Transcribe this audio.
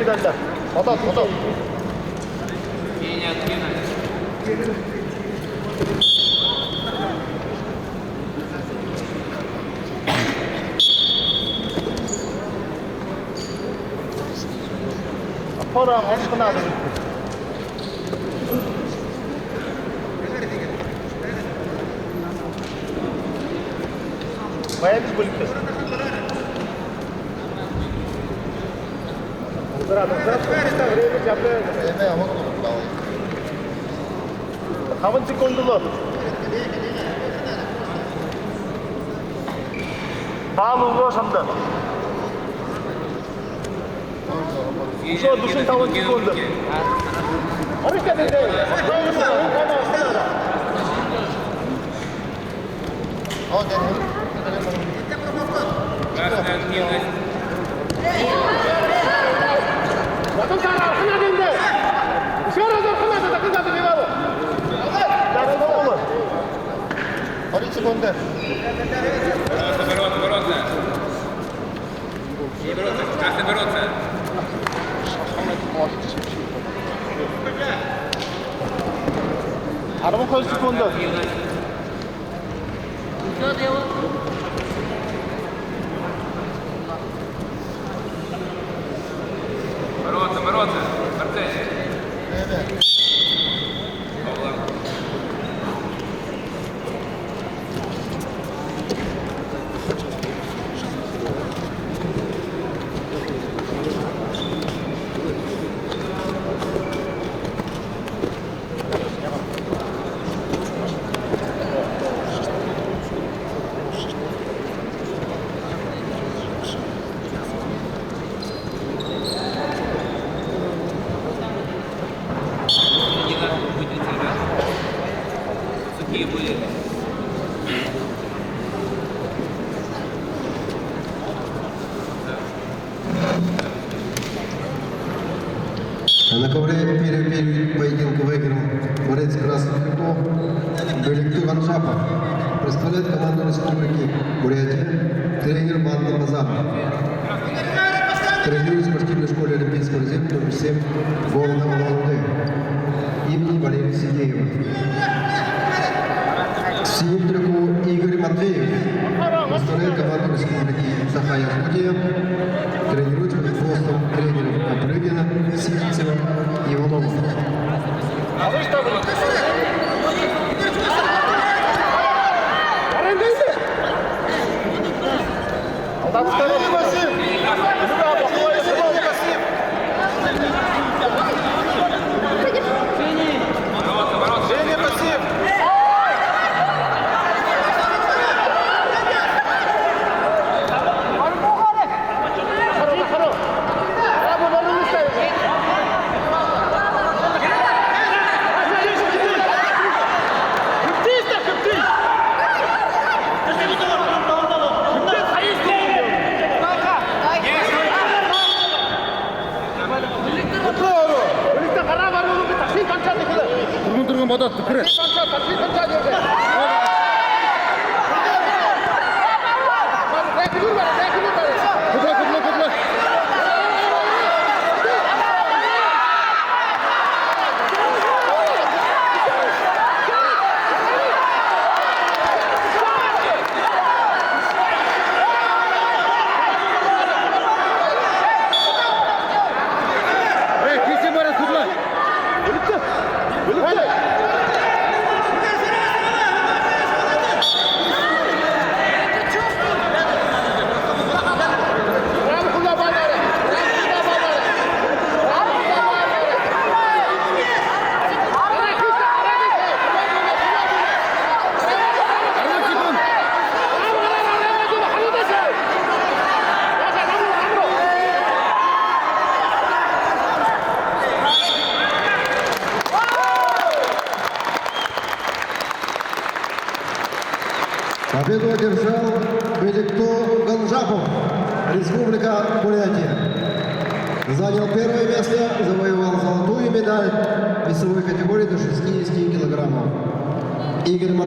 Кидальда. Отат. Пора, он надо. Моя беспылька. Kapan sekundalar? Bağlı şamda. Şu düşün kapan sekunda. Harika dedi. Bakın karar, kına döndü. Şurada kına döndü. Darıda olur. 13 sekunde. Araba koy sekunde. Мороз, Артемий. На ковре первый поединка выиграл борец красных китов Беликту Ганжапа. Представляет команду республики Бурятия тренер Банда Мазар. Тренирует в спортивной школе Олимпийского резерва номер 7 города Улан-Удэ имени Валерия Сидеева. Синим трико Игорь Матвеев. Представляет команду республики Саха-Якутия. Тренирует под руководством тренеров Апрыгина, Сизицева и Иванова. А вы что будете? Там второй Василь! Женя, пассив! 받았어. 그래. Победу одержал Беликту Ганжапов, Республика Бурятия. Занял первое место, завоевал золотую медаль в весовой категории до 60 килограммов. Игорь